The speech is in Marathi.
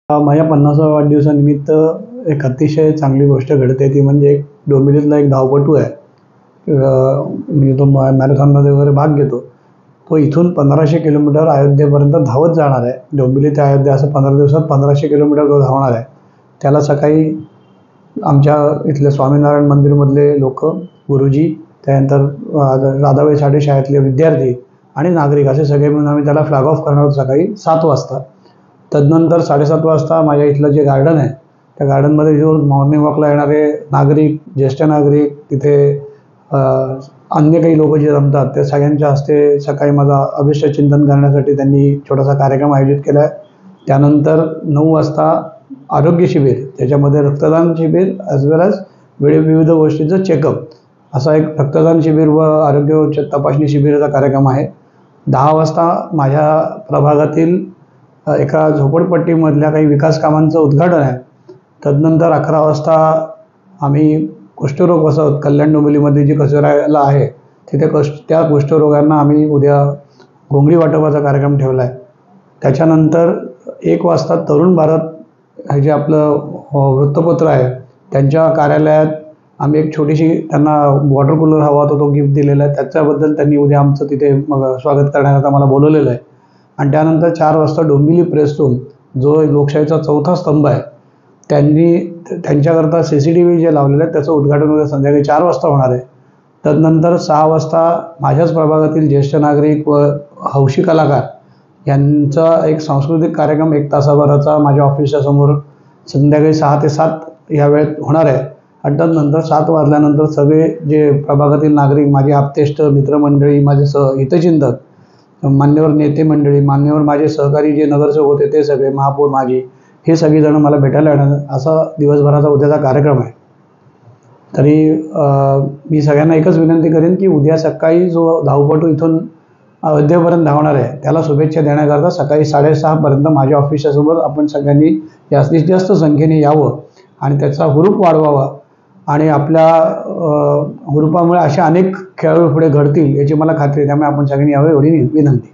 माझ्या 50व्या वाढदिवसानिमित्त एक अतिशय चांगली गोष्ट घडते ती म्हणजे एक डोंबिवलीतला एक धावपटू आहे. म्हणजे तो मॅरेथॉनमध्ये वगैरे भाग घेतो. तो इथून 1500 किलोमीटर अयोध्येपर्यंत धावत जाणार आहे. डोंबिवली ते अयोध्या असं 15 दिवसात 1500 किलोमीटर तो धावणार आहे. त्याला सकाळी आमच्या इथले स्वामीनारायण मंदिरमधले लोक, गुरुजी, त्यानंतर राधाबाई साठे शाळेतले विद्यार्थी आणि नागरिक असे सगळे मिळून आम्ही त्याला फ्लॅग ऑफ करणार आहोत सकाळी 7 वाजता. तदनंतर 7:30 वाजता माझ्या इथलं जे गार्डन आहे त्या गार्डनमध्ये जो मॉर्निंग वॉकला येणारे नागरिक, ज्येष्ठ नागरिक, तिथे अन्य काही लोक जे रमतात त्या सगळ्यांच्या हस्ते सकाळी माझा अभिष्टचिंतन करण्यासाठी त्यांनी छोटासा कार्यक्रम आयोजित केला आहे. त्यानंतर 9 वाजता आरोग्य शिबिर, त्याच्यामध्ये रक्तदान शिबिर ॲज वेल ॲज विविध गोष्टींचं चेकअप असा एक रक्तदान शिबिर व आरोग्य तपासणी शिबिराचा कार्यक्रम आहे. 10 वाजता माझ्या प्रभागातील एका झोपडपट्टीमधल्या काही विकास कामांचं उद्घाटन आहे. तदनंतर 11 वाजता आम्ही कुष्ठरोग वसाहत कल्याण डोंबिवलीमध्ये जी कचऱ्याला आहे तिथे त्या कुष्ठरोगांना आम्ही उद्या घोंगडी वाटपाचा कार्यक्रम ठेवला आहे. त्याच्यानंतर 1 वाजता तरुण भारत हे जे आपलं वृत्तपत्र आहे त्यांच्या कार्यालयात आम्ही एक छोटीशी त्यांना वॉटर कूलर हवा होता तो गिफ्ट दिलेला आहे. त्याच्याबद्दल त्यांनी उद्या आमचं तिथे मग स्वागत करण्याकरता मला बोलवलेलं आहे. आणि त्यानंतर 4 वाजता डोंबिवली प्रेस रूम जो लोकशाहीचा 4था स्तंभ आहे त्यांनी त्यांच्याकरता CCTV जे लावलेलं आहे त्याचं उद्घाटन उद्या संध्याकाळी 4 वाजता होणार आहे. तदनंतर 6 वाजता माझ्याच प्रभागातील ज्येष्ठ नागरिक व हौशी कलाकार यांचा एक सांस्कृतिक कार्यक्रम 1 तासाभराचा माझ्या ऑफिसच्या समोर संध्याकाळी 6 ते 7 या वेळेत होणार आहे. आणि त्यानंतर 7 वाजल्यानंतर सगळे जे प्रभागातील नागरिक, माझे आप्तेष्ट मित्रमंडळी, माझे हितचिंतक, मान्यवर नेते मंडळी, मान्यवर माझे सहकारी जे नगरसेवक होते ते सगळे, महापौर माझी, हे सगळेजण मला भेटायला येणार असा दिवसभराचा उद्याचा कार्यक्रम आहे. तरी मी सगळ्यांना एकच विनंती करेन की उद्या सकाळी जो धावपटू इथून अयोध्येपर्यंत धावणार आहे त्याला शुभेच्छा देण्याकरता सकाळी 6:30 पर्यंत माझ्या ऑफिसच्या समोर आपण सगळ्यांनी जास्तीत जास्त संख्येने यावं आणि त्याचा हुरूप वाढवावा. आणि आपल्या हुरूपामुळे अशा अनेक खेळाडू पुढे घडतील याची मला खात्री आहे. त्यामुळे आपण सगळ्यांनी यावं एवढी विनंती.